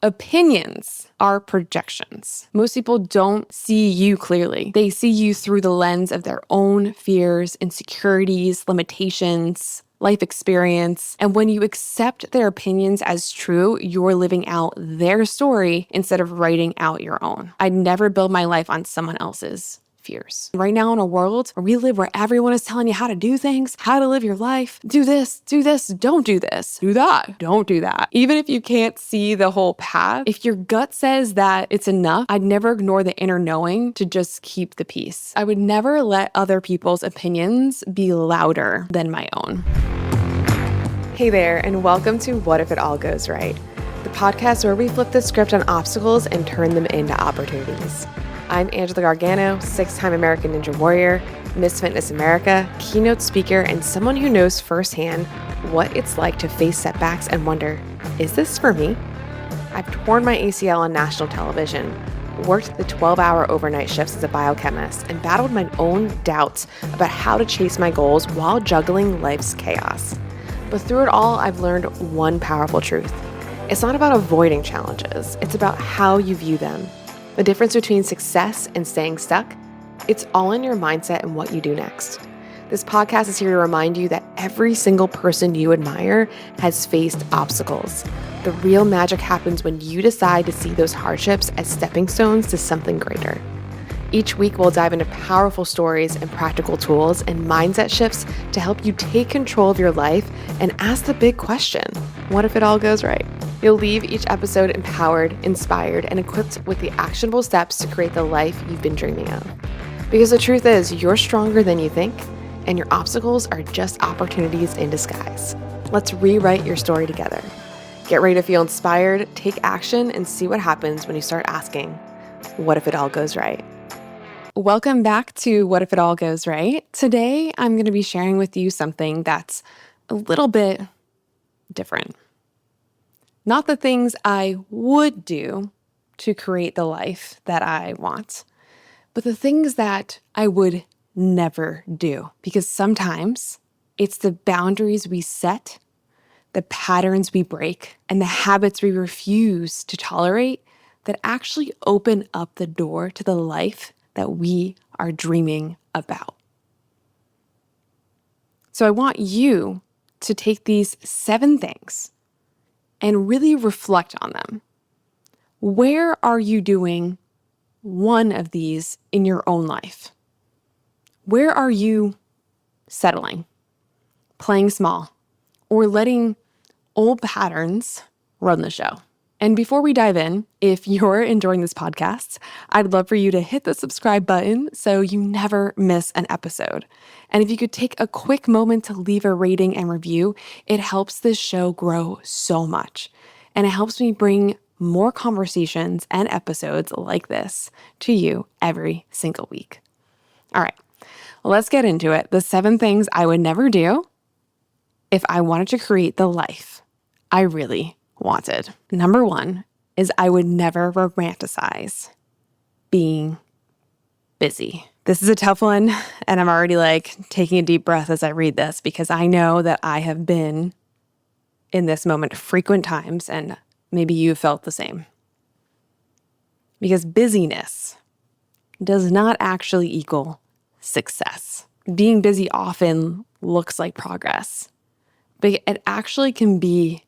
Opinions are projections. Most people don't see you clearly. They see you through the lens of their own fears, insecurities, limitations, life experience. And when you accept their opinions as true, you're living out their story instead of writing out your own. I'd never build my life on someone else's fears. Right now in a world where we live where everyone is telling you how to do things, how to live your life, do this, don't do this, do that, don't do that. Even if you can't see the whole path, if your gut says that it's enough, I'd never ignore the inner knowing to just keep the peace. I would never let other people's opinions be louder than my own. Hey there, and welcome to What If It All Goes Right, the podcast where we flip the script on obstacles and turn them into opportunities. I'm Angela Gargano, 6-time American Ninja Warrior, Miss Fitness America, keynote speaker, and someone who knows firsthand what it's like to face setbacks and wonder, is this for me? I've torn my ACL on national television, worked the 12-hour overnight shifts as a biochemist, and battled my own doubts about how to chase my goals while juggling life's chaos. But through it all, I've learned one powerful truth. It's not about avoiding challenges, it's about how you view them. The difference between success and staying stuck, it's all in your mindset and what you do next. This podcast is here to remind you that every single person you admire has faced obstacles. The real magic happens when you decide to see those hardships as stepping stones to something greater. Each week, we'll dive into powerful stories and practical tools and mindset shifts to help you take control of your life and ask the big question, what if it all goes right? You'll leave each episode empowered, inspired, and equipped with the actionable steps to create the life you've been dreaming of. Because the truth is, you're stronger than you think, and your obstacles are just opportunities in disguise. Let's rewrite your story together. Get ready to feel inspired, take action, and see what happens when you start asking, what if it all goes right? Welcome back to What If It All Goes Right? Today, I'm going to be sharing with you something that's a little bit different. Not the things I would do to create the life that I want, but the things that I would never do. Because sometimes it's the boundaries we set, the patterns we break, and the habits we refuse to tolerate that actually open up the door to the life that we are dreaming about. So I want you to take these 7 things and really reflect on them. Where are you doing one of these in your own life? Where are you settling, playing small, or letting old patterns run the show? And before we dive in, if you're enjoying this podcast, I'd love for you to hit the subscribe button so you never miss an episode. And if you could take a quick moment to leave a rating and review, it helps this show grow so much. And it helps me bring more conversations and episodes like this to you every single week. All right, let's get into it. The 7 things I would never do if I wanted to create the life I really wanted. Number 1 is I would never romanticize being busy. This is a tough one, and I'm already taking a deep breath as I read this because I know that I have been in this moment frequent times, and maybe you felt the same. Because busyness does not actually equal success. Being busy often looks like progress, but it actually can be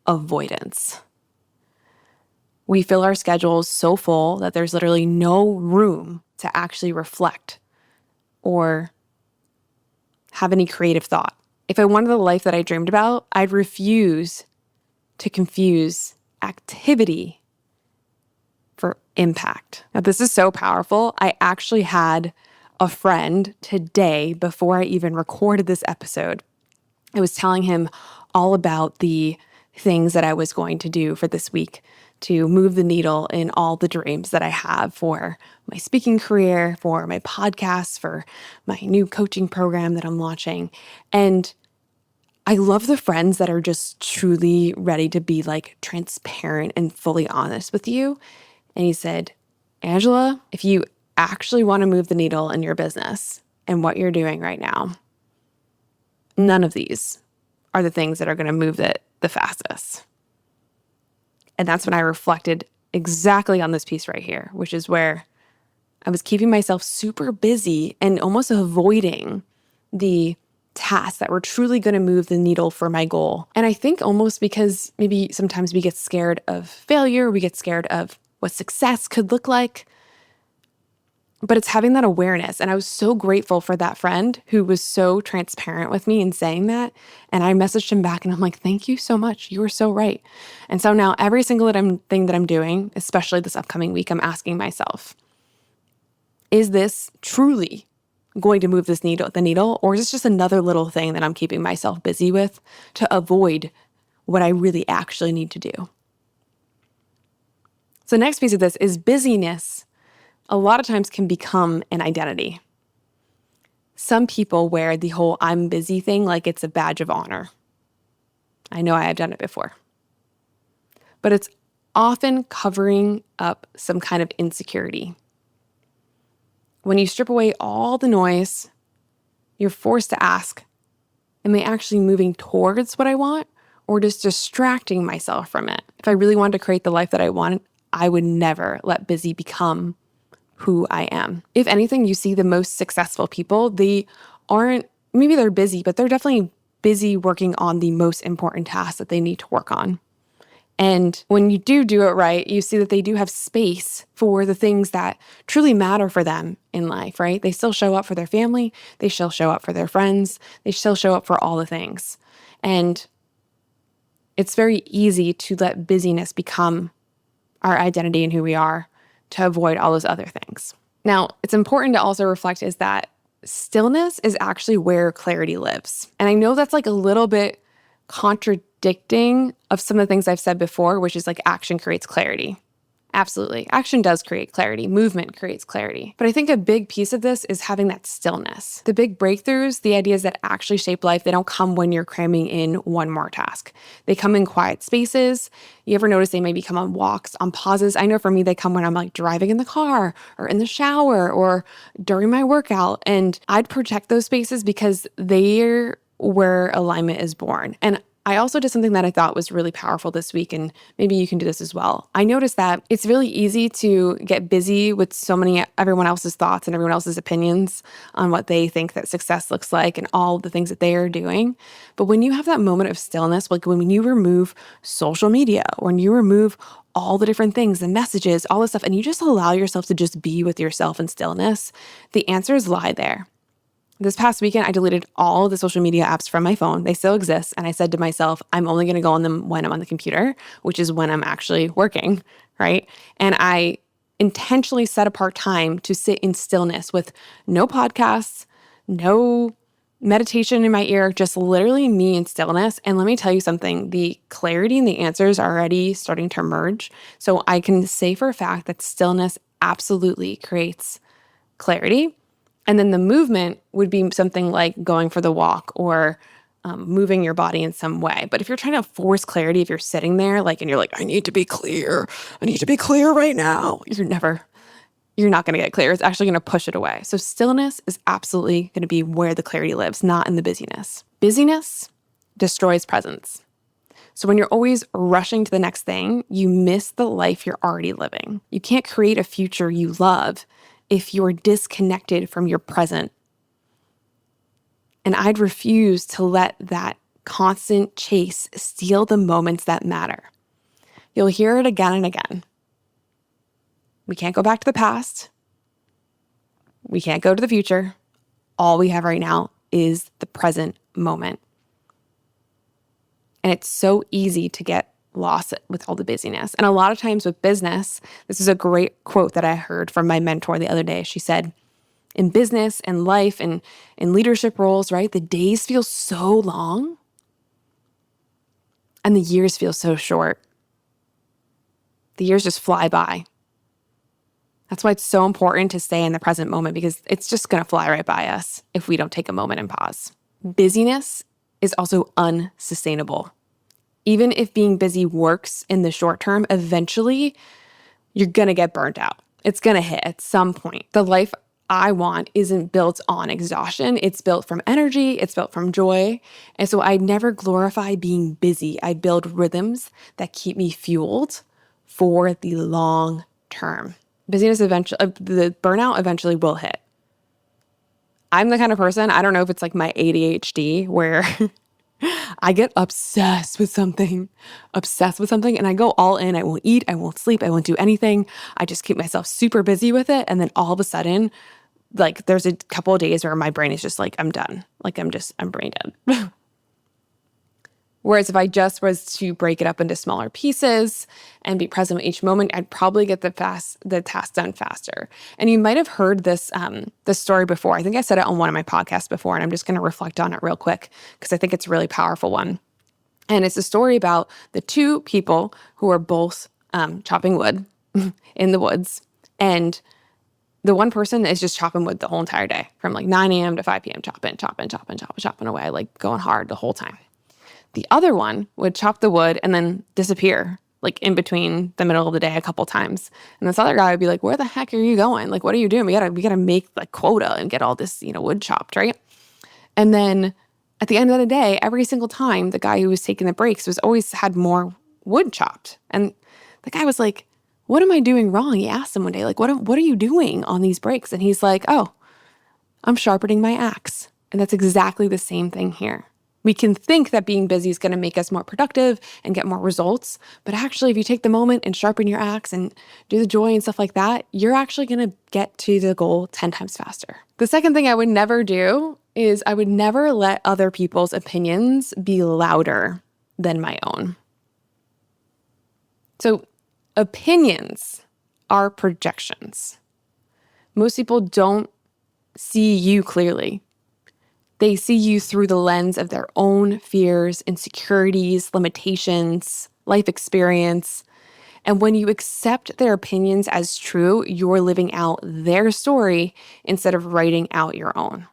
avoidance. We fill our schedules so full that there's literally no room to actually reflect or have any creative thought. If I wanted the life that I dreamed about, I'd refuse to confuse activity for impact. Now, this is so powerful. I actually had a friend today, before I even recorded this episode, I was telling him all about the things that I was going to do for this week to move the needle in all the dreams that I have for my speaking career, for my podcast, for my new coaching program that I'm launching. And I love the friends that are just truly ready to be transparent and fully honest with you. And he said, Angela, if you actually want to move the needle in your business and what you're doing right now, none of these are the things that are going to move it the fastest. And that's when I reflected exactly on this piece right here, which is where I was keeping myself super busy and almost avoiding the tasks that were truly going to move the needle for my goal. And I think almost because maybe sometimes we get scared of failure, we get scared of what success could look like, but it's having that awareness. And I was so grateful for that friend who was so transparent with me in saying that. And I messaged him back and I'm like, thank you so much. You were so right. And so now every single thing that I'm doing, especially this upcoming week, I'm asking myself, is this truly going to move the needle, or is this just another little thing that I'm keeping myself busy with to avoid what I really actually need to do? So the next piece of this is busyness a lot of times can become an identity. Some people wear the whole I'm busy thing like it's a badge of honor. I know I have done it before. But it's often covering up some kind of insecurity. When you strip away all the noise, you're forced to ask, am I actually moving towards what I want or just distracting myself from it? If I really wanted to create the life that I want, I would never let busy become who I am. If anything, you see the most successful people, maybe they're busy, but they're definitely busy working on the most important tasks that they need to work on. And when you do it right, you see that they do have space for the things that truly matter for them in life, right? They still show up for their family. They still show up for their friends. They still show up for all the things. And it's very easy to let busyness become our identity and who we are to avoid all those other things. Now, it's important to also reflect is that stillness is actually where clarity lives. And I know that's like a little bit contradicting of some of the things I've said before, which is like action creates clarity. Absolutely. Action does create clarity. Movement creates clarity. But I think a big piece of this is having that stillness. The big breakthroughs, the ideas that actually shape life, they don't come when you're cramming in one more task. They come in quiet spaces. You ever notice they maybe come on walks, on pauses? I know for me, they come when I'm like driving in the car or in the shower or during my workout. And I'd protect those spaces because they're where alignment is born. And I also did something that I thought was really powerful this week, and maybe you can do this as well. I noticed that it's really easy to get busy with everyone else's thoughts and everyone else's opinions on what they think that success looks like and all the things that they are doing. But when you have that moment of stillness, like when you remove social media, when you remove all the different things, the messages, all this stuff, and you just allow yourself to just be with yourself in stillness, the answers lie there. This past weekend, I deleted all the social media apps from my phone. They still exist. And I said to myself, I'm only going to go on them when I'm on the computer, which is when I'm actually working, right? And I intentionally set apart time to sit in stillness with no podcasts, no meditation in my ear, just literally me in stillness. And let me tell you something, the clarity and the answers are already starting to emerge. So I can say for a fact that stillness absolutely creates clarity. And then the movement would be something like going for the walk or moving your body in some way. But if you're trying to force clarity, if you're sitting there and you're like, I need to be clear right now, you're not going to get clear. It's actually going to push it away. So stillness is absolutely going to be where the clarity lives, not in the busyness. Busyness destroys presence. So when you're always rushing to the next thing, you miss the life you're already living. You can't create a future you love if you're disconnected from your present. And I'd refuse to let that constant chase steal the moments that matter. You'll hear it again and again. We can't go back to the past. We can't go to the future. All we have right now is the present moment. And it's so easy to get lost with all the busyness. And a lot of times with business, this is a great quote that I heard from my mentor the other day. She said, in business and life and in leadership roles, right, the days feel so long and the years feel so short. The years just fly by. That's why it's so important to stay in the present moment, because it's just going to fly right by us if we don't take a moment and pause. Busyness is also unsustainable. Even if being busy works in the short term, eventually you're going to get burnt out. It's going to hit at some point. The life I want isn't built on exhaustion. It's built from energy. It's built from joy. And so I never glorify being busy. I build rhythms that keep me fueled for the long term. Busyness eventually, the burnout eventually will hit. I'm the kind of person, I don't know if it's like my ADHD where I get obsessed with something, and I go all in. I won't eat, I won't sleep, I won't do anything. I just keep myself super busy with it. And then all of a sudden, like there's a couple of days where my brain is just like, I'm done. Like I'm brain dead. Whereas if I just was to break it up into smaller pieces and be present with each moment, I'd probably get the task done faster. And you might have heard this story before. I think I said it on one of my podcasts before, and I'm just going to reflect on it real quick because I think it's a really powerful one. And it's a story about the two people who are both chopping wood in the woods. And the one person is just chopping wood the whole entire day from like 9 a.m. to 5 p.m. chopping away, like going hard the whole time. The other one would chop the wood and then disappear, like in between the middle of the day a couple times. And this other guy would be like, where the heck are you going? Like, what are you doing? We gotta make like quota and get all this, wood chopped, right? And then at the end of the day, every single time, the guy who was taking the breaks was always had more wood chopped. And the guy was like, what am I doing wrong? He asked him one day, like, what are you doing on these breaks? And he's like, oh, I'm sharpening my axe. And that's exactly the same thing here. We can think that being busy is going to make us more productive and get more results. But actually, if you take the moment and sharpen your axe and do the joy and stuff like that, you're actually going to get to the goal 10 times faster. The second thing I would never do is I would never let other people's opinions be louder than my own. So opinions are projections. Most people don't see you clearly. They see you through the lens of their own fears, insecurities, limitations, life experience. And when you accept their opinions as true, you're living out their story instead of writing out your own.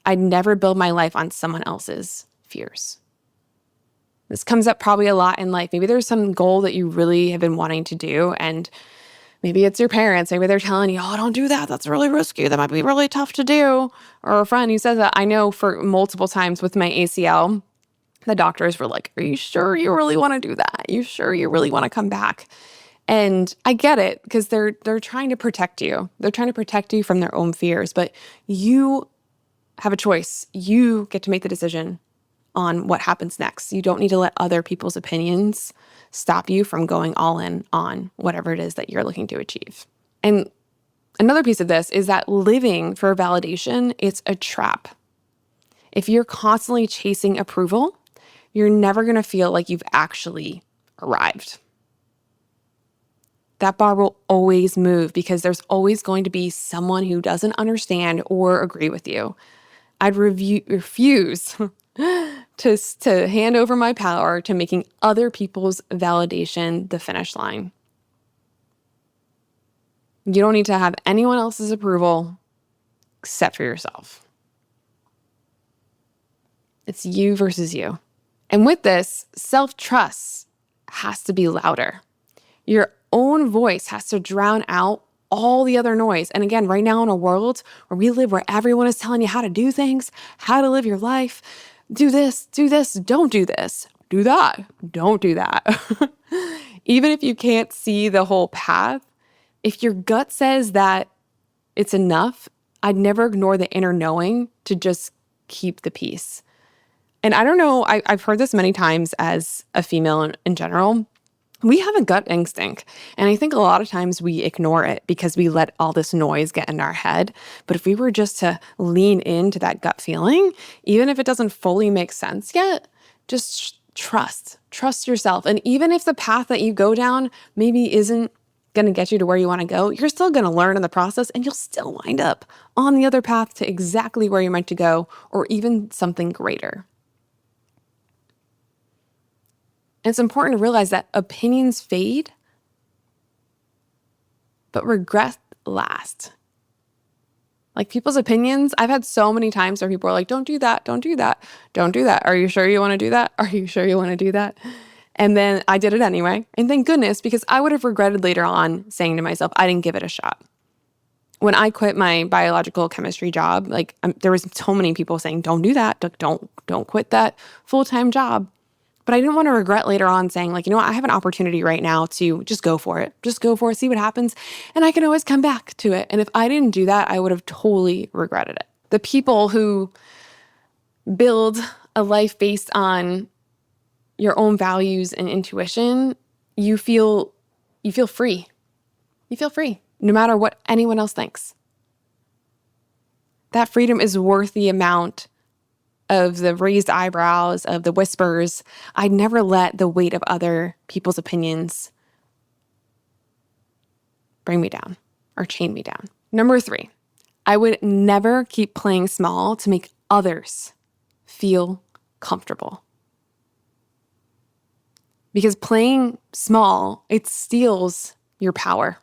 I'd never build my life on someone else's fears. This comes up probably a lot in life. Maybe there's some goal that you really have been wanting to do, and maybe it's your parents. Maybe they're telling you, oh, don't do that. That's really risky. That might be really tough to do. Or a friend who says that. I know for multiple times with my ACL, the doctors were like, are you sure you really want to do that? You sure you really want to come back? And I get it because they're trying to protect you. They're trying to protect you from their own fears. But you have a choice. You get to make the decision on what happens next. You don't need to let other people's opinions stop you from going all in on whatever it is that you're looking to achieve. And another piece of this is that living for validation, it's a trap. If you're constantly chasing approval, you're never going to feel like you've actually arrived. That bar will always move because there's always going to be someone who doesn't understand or agree with you. I'd refuse to hand over my power to making other people's validation the finish line. You don't need to have anyone else's approval except for yourself. It's you versus you. And with this, self-trust has to be louder. Your own voice has to drown out all the other noise. And again, right now in a world where we live where everyone is telling you how to do things, how to live your life, do this, don't do this, do that, don't do that. Even if you can't see the whole path, if your gut says that it's enough, I'd never ignore the inner knowing to just keep the peace. And I don't know, I've heard this many times as a female in general. We have a gut instinct. And I think a lot of times we ignore it because we let all this noise get in our head. But if we were just to lean into that gut feeling, even if it doesn't fully make sense yet, just trust yourself. And even if the path that you go down maybe isn't going to get you to where you want to go, you're still going to learn in the process and you'll still wind up on the other path to exactly where you're meant to go or even something greater. And it's important to realize that opinions fade, but regret lasts. Like people's opinions, I've had so many times where people are like, don't do that, don't do that, don't do that. Are you sure you want to do that? Are you sure you want to do that? And then I did it anyway. And thank goodness, because I would have regretted later on saying to myself, I didn't give it a shot. When I quit my biological chemistry job, there was so many people saying, don't do that, don't quit that full-time job. But I didn't want to regret later on saying, like, you know what, I have an opportunity right now to just go for it. Just go for it, see what happens. And I can always come back to it. And if I didn't do that, I would have totally regretted it. The people who build a life based on your own values and intuition, you feel free. You feel free, no matter what anyone else thinks. That freedom is worth the amount of the raised eyebrows, of the whispers. I'd never let the weight of other people's opinions bring me down or chain me down. Number 3, I would never keep playing small to make others feel comfortable. Because playing small, it steals your power.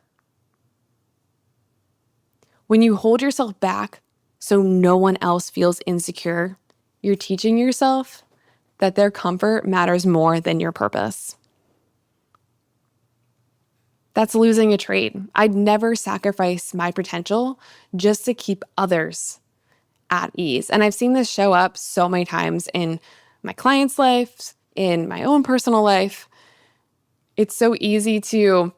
When you hold yourself back so no one else feels insecure, you're teaching yourself that their comfort matters more than your purpose. That's losing a trade. I'd never sacrifice my potential just to keep others at ease. And I've seen this show up so many times in my clients' lives, in my own personal life. It's so easy to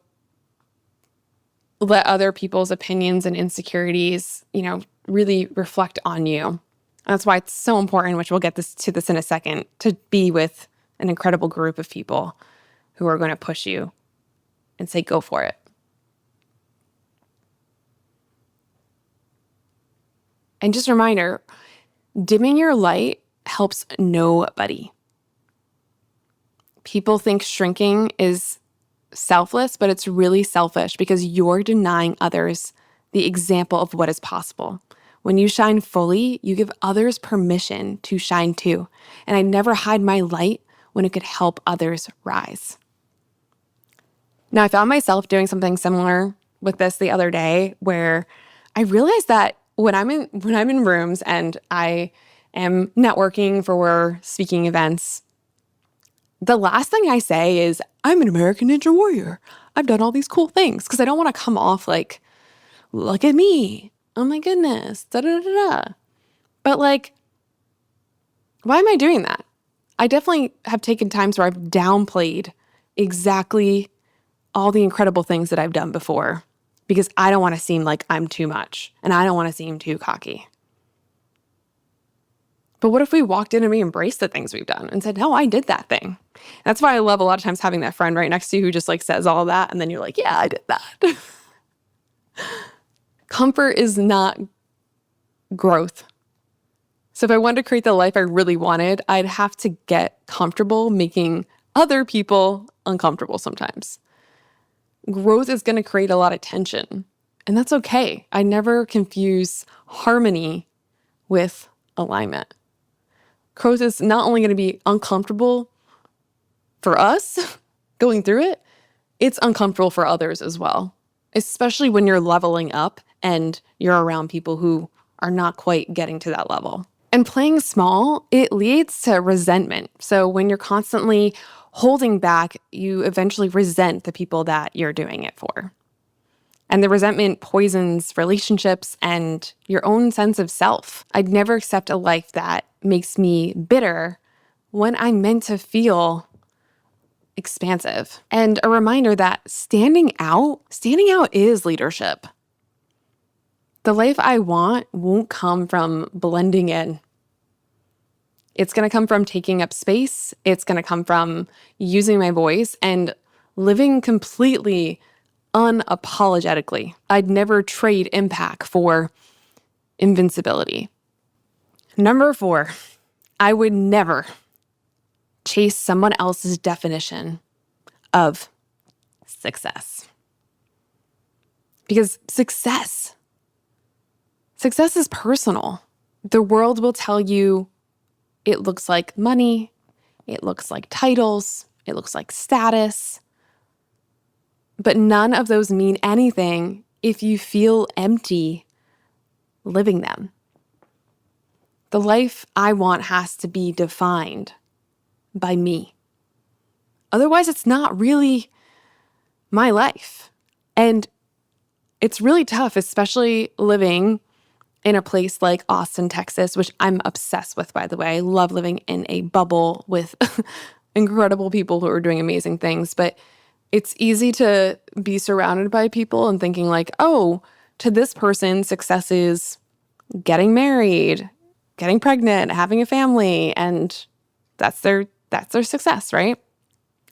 let other people's opinions and insecurities, really reflect on you. That's why it's so important, which we'll get to this in a second, to be with an incredible group of people who are going to push you and say, go for it. And just a reminder, dimming your light helps nobody. People think shrinking is selfless, but it's really selfish because you're denying others the example of what is possible. When you shine fully, you give others permission to shine too. And I never hide my light when it could help others rise. Now, I found myself doing something similar with this the other day where I realized that when I'm in rooms and I am networking for speaking events, the last thing I say is, I'm an American Ninja Warrior. I've done all these cool things, because I don't want to come off like, look at me. Oh my goodness. Da da da da. But why am I doing that? I definitely have taken times where I've downplayed exactly all the incredible things that I've done before, because I don't want to seem like I'm too much and I don't want to seem too cocky. But what if we walked in and we embraced the things we've done and said, no, I did that thing. That's why I love a lot of times having that friend right next to you who just says all that. And then you're like, yeah, I did that. Comfort is not growth. So if I wanted to create the life I really wanted, I'd have to get comfortable making other people uncomfortable sometimes. Growth is going to create a lot of tension, and that's okay. I never confuse harmony with alignment. Growth is not only going to be uncomfortable for us going through it, it's uncomfortable for others as well, especially when you're leveling up and you're around people who are not quite getting to that level. And playing small, it leads to resentment. So when you're constantly holding back, you eventually resent the people that you're doing it for. And the resentment poisons relationships and your own sense of self. I'd never accept a life that makes me bitter when I'm meant to feel expansive. And a reminder that standing out is leadership. The life I want won't come from blending in. It's going to come from taking up space. It's going to come from using my voice and living completely unapologetically. I'd never trade impact for invincibility. Number 4, I would never chase someone else's definition of success. Because success is personal. The world will tell you it looks like money, it looks like titles, it looks like status. But none of those mean anything if you feel empty living them. The life I want has to be defined by me. Otherwise, it's not really my life. And it's really tough, especially living in a place like Austin, Texas, which I'm obsessed with, by the way. I love living in a bubble with incredible people who are doing amazing things, but it's easy to be surrounded by people and thinking like, oh, to this person, success is getting married, getting pregnant, having a family, and that's their success, right?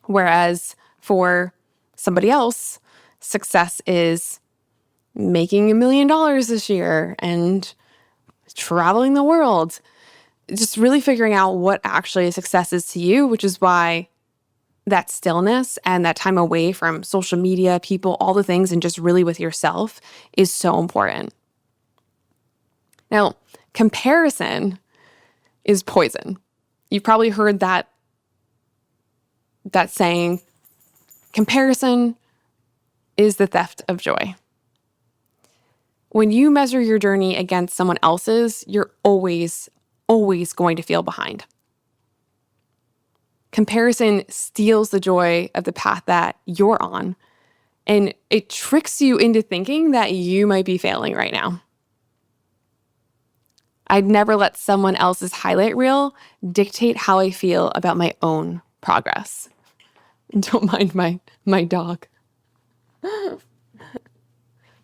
Whereas for somebody else, success is making $1 million this year and traveling the world. Just really figuring out what actually success is to you, which is why that stillness and that time away from social media, people, all the things, and just really with yourself is so important. Now, comparison is poison. You've probably heard that saying, comparison is the theft of joy. When you measure your journey against someone else's, you're always going to feel behind. Comparison steals the joy of the path that you're on, and it tricks you into thinking that you might be failing right now. I'd never let someone else's highlight reel dictate how I feel about my own progress. Don't mind my dog.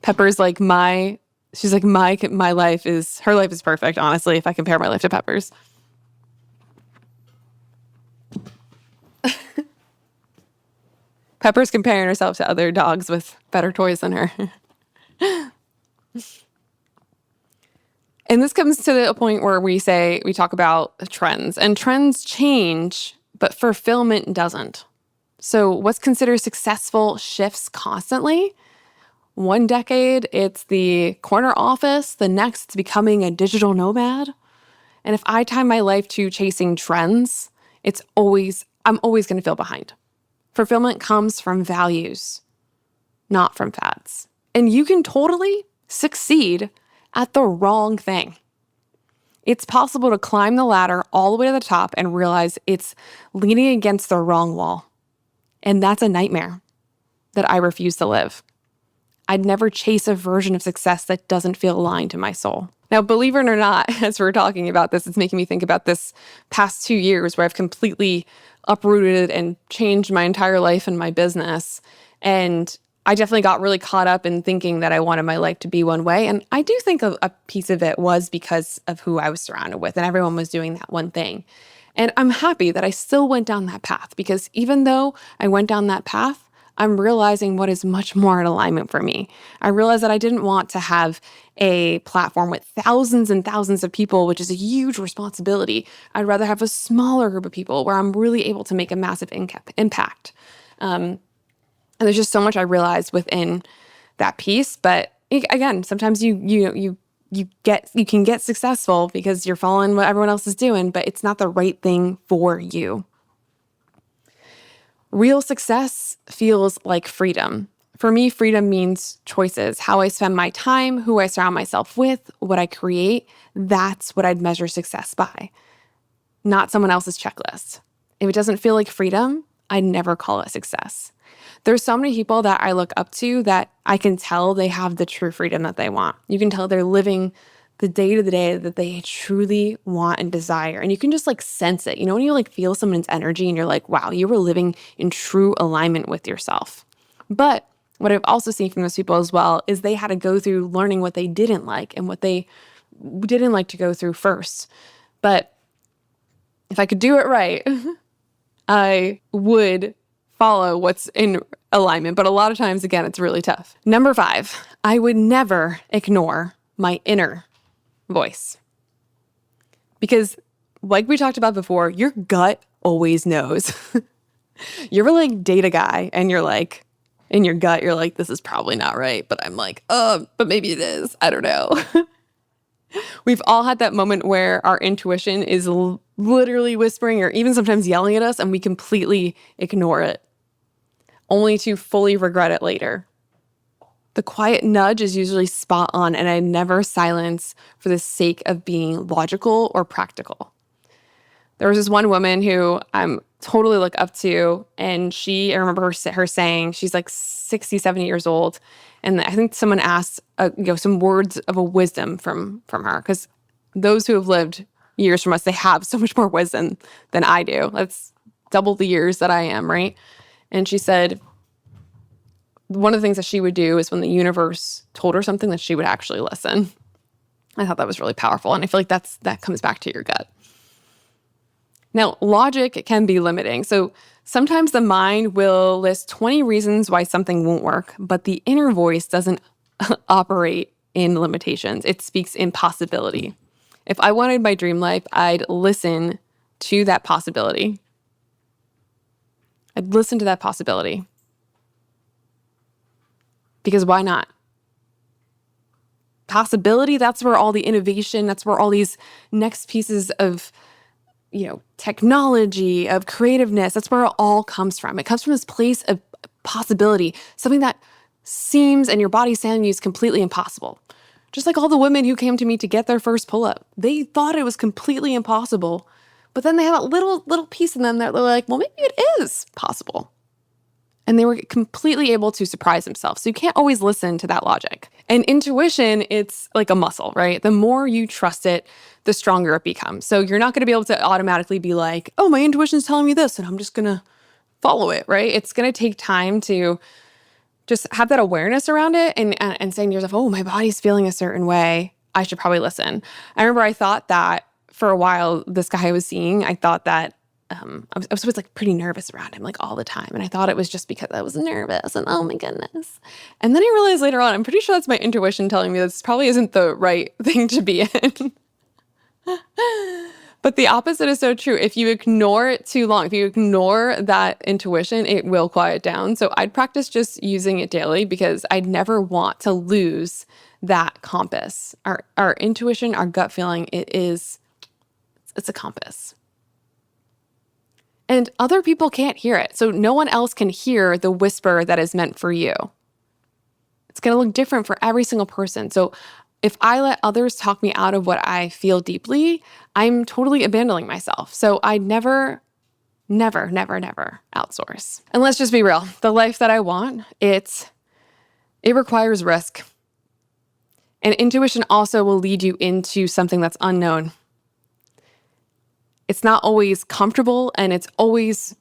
Pepper's like my life is, her life is perfect, honestly, if I compare my life to Pepper's. Pepper's comparing herself to other dogs with better toys than her. And this comes to the point where we talk about trends, and trends change, but fulfillment doesn't. So what's considered successful shifts constantly. One decade, it's the corner office. The next, it's becoming a digital nomad. And if I tie my life to chasing trends, I'm always going to feel behind. Fulfillment comes from values, not from fads. And you can totally succeed at the wrong thing. It's possible to climb the ladder all the way to the top and realize it's leaning against the wrong wall. And that's a nightmare that I refuse to live. I'd never chase a version of success that doesn't feel aligned to my soul. Now, believe it or not, as we're talking about this, it's making me think about this past 2 years where I've completely uprooted and changed my entire life and my business. And I definitely got really caught up in thinking that I wanted my life to be one way. And I do think a piece of it was because of who I was surrounded with, and everyone was doing that one thing. And I'm happy that I still went down that path, because even though I went down that path, I'm realizing what is much more in alignment for me. I realized that I didn't want to have a platform with thousands and thousands of people, which is a huge responsibility. I'd rather have a smaller group of people where I'm really able to make a massive impact. And there's just so much I realized within that piece. But again, sometimes you can get successful because you're following what everyone else is doing, but it's not the right thing for you. Real success feels like freedom. For me, freedom means choices, how I spend my time, who I surround myself with, what I create. That's what I'd measure success by, not someone else's checklist. If it doesn't feel like freedom, I'd never call it success. There's so many people that I look up to that I can tell they have the true freedom that they want. You can tell they're living the day-to-day that they truly want and desire. And you can just sense it. You know, when you feel someone's energy and you're like, wow, you were living in true alignment with yourself. But what I've also seen from those people as well is they had to go through learning what they didn't like and what they didn't like to go through first. But if I could do it right, I would follow what's in alignment. But a lot of times, again, it's really tough. Number 5, I would never ignore my inner voice. Because like we talked about before, your gut always knows. You ever date a guy and you're in your gut, you're like, this is probably not right. But I'm like, but maybe it is. I don't know. We've all had that moment where our intuition is literally whispering or even sometimes yelling at us and we completely ignore it, only to fully regret it later. The quiet nudge is usually spot on, and I never silence for the sake of being logical or practical. There was this one woman who I'm totally look up to, and I remember her saying, she's 60, 70 years old, and I think someone asked some words of a wisdom from her, because those who have lived years from us, they have so much more wisdom than I do. That's double the years that I am, right? And she said one of the things that she would do is when the universe told her something, that she would actually listen. I thought that was really powerful. And I feel like that comes back to your gut. Now, logic can be limiting. So sometimes the mind will list 20 reasons why something won't work, but the inner voice doesn't operate in limitations. It speaks in possibility. If I wanted my dream life, I'd listen to that possibility. I'd listen to that possibility. Because why not? Possibility, that's where all the innovation, that's where all these next pieces of, technology, of creativeness, that's where it all comes from. It comes from this place of possibility, something that seems, and your body's telling you, is completely impossible. Just like all the women who came to me to get their first pull-up. They thought it was completely impossible, but then they had a little piece in them that they're like, well, maybe it is possible. And they were completely able to surprise themselves. So you can't always listen to that logic. And intuition, it's like a muscle, right? The more you trust it, the stronger it becomes. So you're not going to be able to automatically be like, oh, my intuition's telling me this, and I'm just going to follow it, right? It's going to take time to just have that awareness around it and saying to yourself, oh, my body's feeling a certain way. I should probably listen. I remember I thought that for a while, this guy I was seeing, I thought that I was always like pretty nervous around him, like all the time. And I thought it was just because I was nervous and oh my goodness. And then I realized later on, I'm pretty sure that's my intuition telling me this probably isn't the right thing to be in. But the opposite is so true. If you ignore it too long, if you ignore that intuition, it will quiet down. So I'd practice just using it daily because I'd never want to lose that compass. Our intuition, our gut feeling, it's a compass. And other people can't hear it. So no one else can hear the whisper that is meant for you. It's going to look different for every single person. So if I let others talk me out of what I feel deeply, I'm totally abandoning myself. So I never outsource. And let's just be real. The life that I want, it requires risk. And intuition also will lead you into something that's unknown. It's not always comfortable, and it's always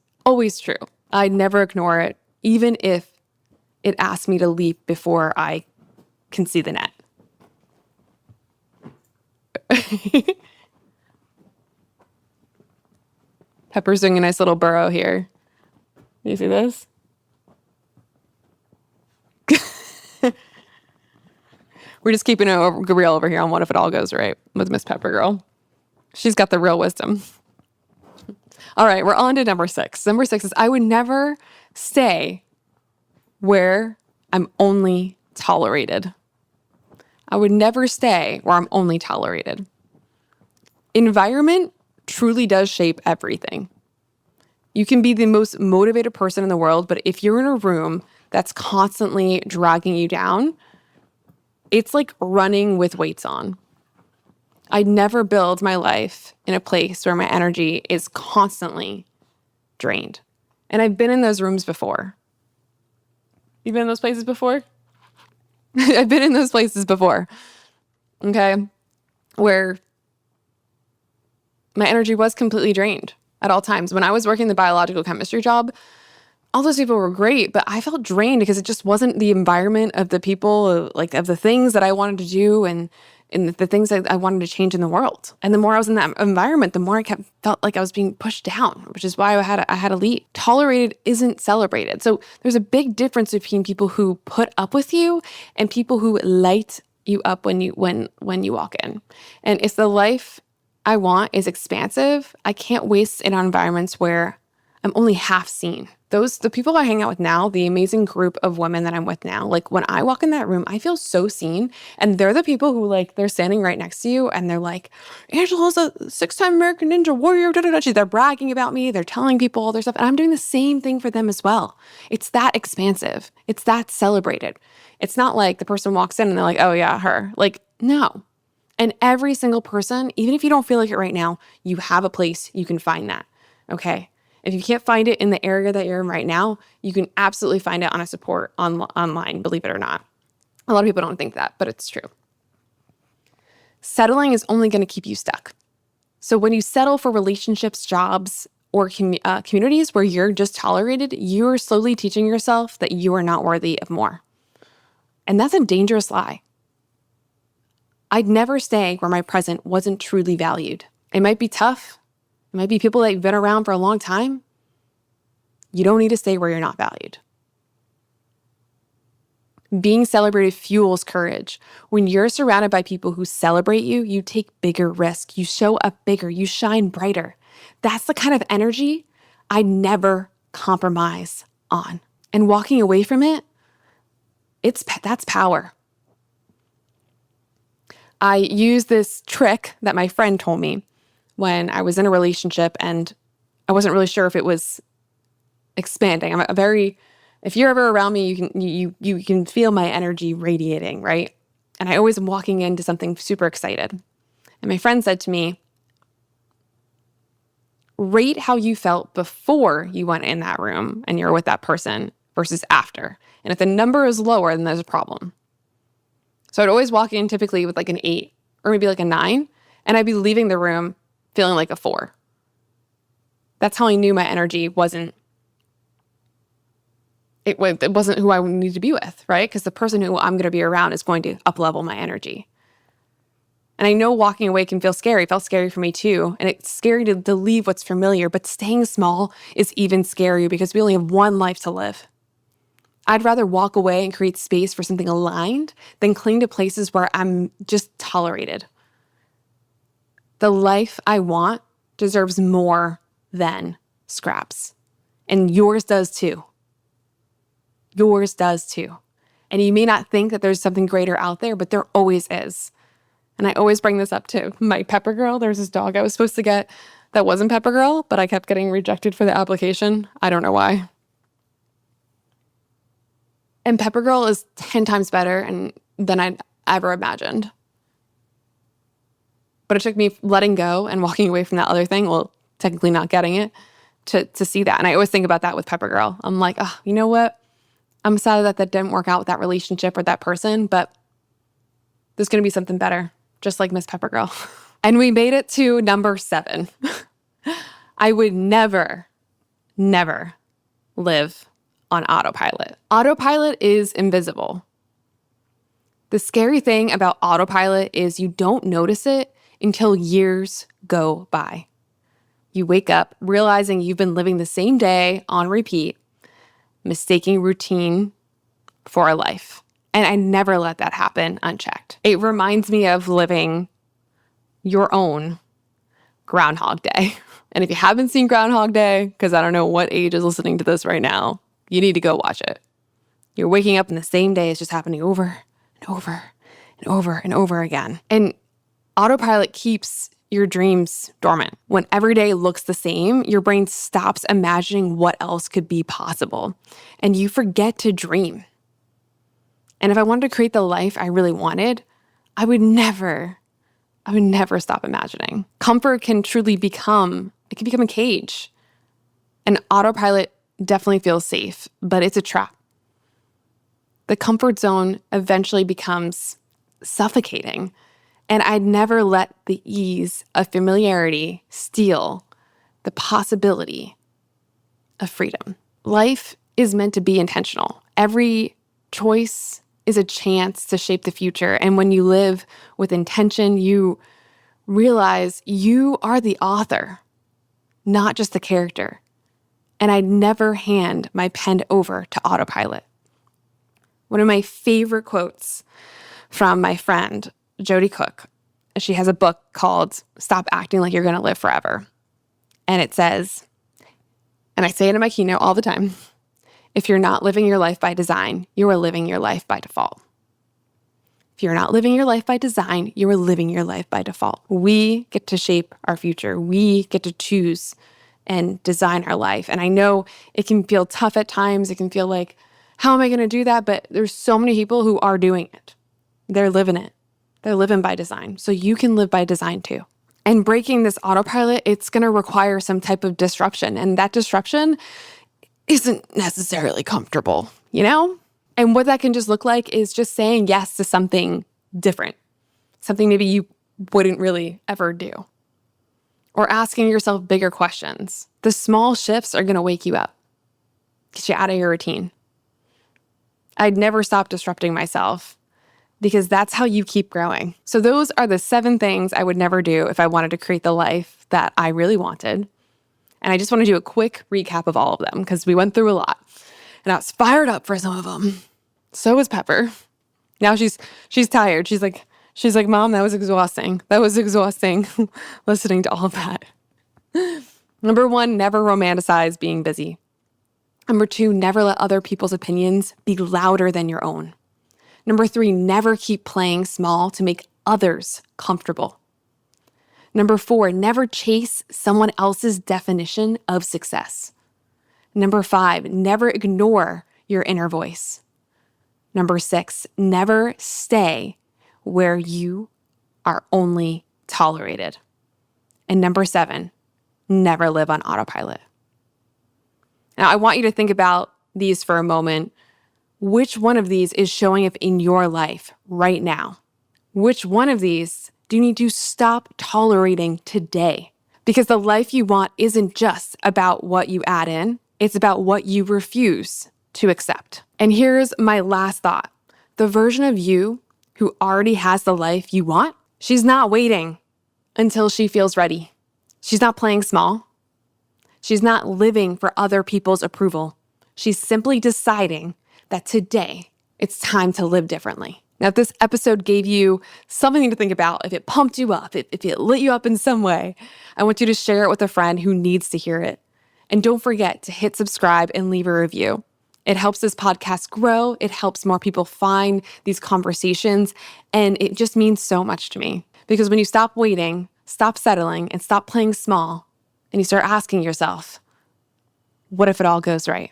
true. I never ignore it, even if it asks me to leap before I can see the net. Pepper's doing a nice little burrow here. You see this? We're just keeping it real over here on what if it all goes right with Miss Pepper Girl. She's got the real wisdom. All right, we're on to number 6. Number 6 is I would never stay where I'm only tolerated. I would never stay where I'm only tolerated. Environment truly does shape everything. You can be the most motivated person in the world, but if you're in a room that's constantly dragging you down, it's like running with weights on. I'd never build my life in a place where my energy is constantly drained. And I've been in those rooms before. You've been in those places before? I've been in those places before, okay, where my energy was completely drained at all times. When I was working the biological chemistry job, all those people were great, but I felt drained because it just wasn't the environment of the people, like of the things that I wanted to do and the things that I wanted to change in the world. And the more I was in that environment, the more I felt like I was being pushed down, which is why I had to leave. Tolerated isn't celebrated. So there's a big difference between people who put up with you and people who light you up when you walk in. And if the life I want is expansive, I can't waste it on environments where I'm only half seen. The people I hang out with now, the amazing group of women that I'm with now, like when I walk in that room, I feel so seen. And they're the people who like, they're standing right next to you and they're like, Angela's a 6-time American Ninja Warrior. They're bragging about me. They're telling people all their stuff. And I'm doing the same thing for them as well. It's that expansive. It's that celebrated. It's not like the person walks in and they're like, oh yeah, her. Like, no. And every single person, even if you don't feel like it right now, you have a place you can find that. Okay. If you can't find it in the area that you're in right now, you can absolutely find it on a support online, believe it or not. A lot of people don't think that, but it's true. Settling is only going to keep you stuck. So when you settle for relationships, jobs, or communities where you're just tolerated, you're slowly teaching yourself that you are not worthy of more. And that's a dangerous lie. I'd never stay where my present wasn't truly valued. It might be tough. It might be people that you've been around for a long time. You don't need to stay where you're not valued. Being celebrated fuels courage. When you're surrounded by people who celebrate you, you take bigger risks. You show up bigger. You shine brighter. That's the kind of energy I never compromise on. And walking away from it, that's power. I use this trick that my friend told me when I was in a relationship and I wasn't really sure if it was expanding. If you're ever around me, you can feel my energy radiating, right? And I always am walking into something super excited. And my friend said to me, rate how you felt before you went in that room and you're with that person versus after. And if the number is lower, then there's a problem. So I'd always walk in typically with like an 8 or maybe like a 9, and I'd be leaving the room feeling like a 4. That's how I knew my energy wasn't who I need to be with, right? Because the person who I'm going to be around is going to up-level my energy. And I know walking away can feel scary. It felt scary for me too. And it's scary to leave what's familiar, but staying small is even scarier because we only have one life to live. I'd rather walk away and create space for something aligned than cling to places where I'm just tolerated. The life I want deserves more than scraps. And yours does too. Yours does too. And you may not think that there's something greater out there, but there always is. And I always bring this up to my Pepper Girl. There's this dog I was supposed to get that wasn't Pepper Girl, but I kept getting rejected for the application. I don't know why. And Pepper Girl is 10 times better than I'd ever imagined. But it took me letting go and walking away from that other thing, well, technically not getting it, to see that. And I always think about that with Pepper Girl. I'm like, oh, you know what? I'm sad that didn't work out with that relationship or that person, but there's going to be something better, just like Miss Pepper Girl. And we made it to number 7. I would never live on autopilot. Autopilot is invisible. The scary thing about autopilot is you don't notice it until years go by. You wake up realizing you've been living the same day on repeat, mistaking routine for a life. And I never let that happen unchecked. It reminds me of living your own Groundhog Day. And if you haven't seen Groundhog Day, because I don't know what age is listening to this right now, you need to go watch it. You're waking up in the same day. It's just happening over and over and over and over again. And autopilot keeps your dreams dormant. When every day looks the same, your brain stops imagining what else could be possible. And you forget to dream. And if I wanted to create the life I really wanted, I would never stop imagining. Comfort can truly become a cage. And autopilot definitely feels safe, but it's a trap. The comfort zone eventually becomes suffocating. And I'd never let the ease of familiarity steal the possibility of freedom. Life is meant to be intentional. Every choice is a chance to shape the future. And when you live with intention, you realize you are the author, not just the character. And I'd never hand my pen over to autopilot. One of my favorite quotes from my friend, Jody Cook, she has a book called Stop Acting Like You're Going to Live Forever. And it says, and I say it in my keynote all the time, if you're not living your life by design, you are living your life by default. If you're not living your life by design, you are living your life by default. We get to shape our future. We get to choose and design our life. And I know it can feel tough at times. It can feel like, how am I going to do that? But there's so many people who are doing it. They're living it. They're living by design. So you can live by design too. And breaking this autopilot, it's going to require some type of disruption. And that disruption isn't necessarily comfortable, you know? And what that can just look like is just saying yes to something different, something maybe you wouldn't really ever do. or asking yourself bigger questions. The small shifts are going to wake you up, get you out of your routine. I'd never stop disrupting myself because that's how you keep growing. So those are the 7 things I would never do if I wanted to create the life that I really wanted. And I just want to do a quick recap of all of them because we went through a lot. And I was fired up for some of them. So was Pepper. Now she's tired. She's like, Mom, that was exhausting. That was exhausting listening to all of that. Number 1, never romanticize being busy. Number 2, never let other people's opinions be louder than your own. Number 3, never keep playing small to make others comfortable. Number 4, never chase someone else's definition of success. Number 5, never ignore your inner voice. Number 6, never stay where you are only tolerated. And number 7, never live on autopilot. Now, I want you to think about these for a moment. Which one of these is showing up in your life right now? Which one of these do you need to stop tolerating today? Because the life you want isn't just about what you add in, it's about what you refuse to accept. And here's my last thought. The version of you who already has the life you want, she's not waiting until she feels ready. She's not playing small. She's not living for other people's approval. She's simply deciding that today it's time to live differently. Now, if this episode gave you something to think about, if it pumped you up, if it lit you up in some way, I want you to share it with a friend who needs to hear it. And don't forget to hit subscribe and leave a review. It helps this podcast grow. It helps more people find these conversations. And it just means so much to me. Because when you stop waiting, stop settling, and stop playing small, and you start asking yourself, what if it all goes right?